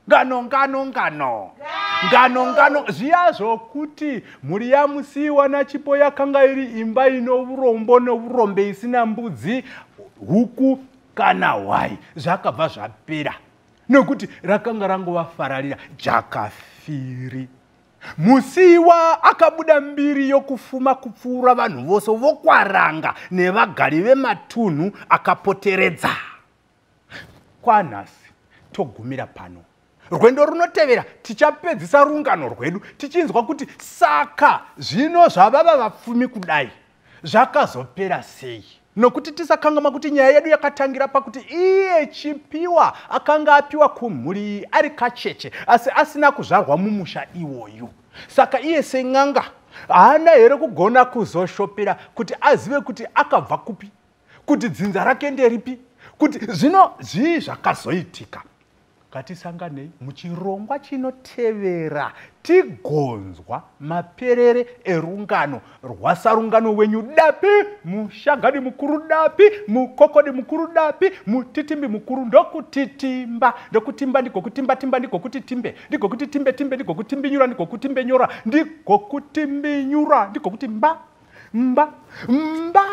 ngano zviya zvokuti mhuri yamusiyiwa nachipo yakanga iri imba ino urombo neurombe isina mbudzi, huku kana hwai, zvakabva zvapera nekuti rakanga rangovafararira Jakafiri. Musiyiwa akabuda mbiri yokufuma kupfuura vanhu vose vokwaranga nevagari vematunhu akapoteredza. Kwanhasi togumira pano. Rwendo runotevera tichapedzisa rungano rwedu tichinzwa kuti saka zvino zvavava vapfumi kudai zvakazopera sei, nokuti tisakangama kuti nyaya yedu yakatangira pakuti iye Chipiwa akanga apiwa kumhuri ari kacheche asi asina kuzvarwa mumusha iwoyu. Saka iye sen'anga haana here kugona kuzoshopera kuti azive kuti akabva kupi, kuti dzinza rake nderipi, kuti zvino zvii zvakazoitika. Ngatisanganei muchirongwa chinotevera tigonzwa maperere erungano rwasarungano wenyu dapi, mushagadi mukuru dapi, mukokodi mukuru dapi, mutitimbi mukuru ndokutitimba. Ndokutimba ndiko kutimba timba ndiko kuti timbe, ndiko kuti timbe timbe ndiko kutimbi nyura, ndiko kutimbe nyura, ndiko kutimbi nyura, ndiko kuti mba mba mba.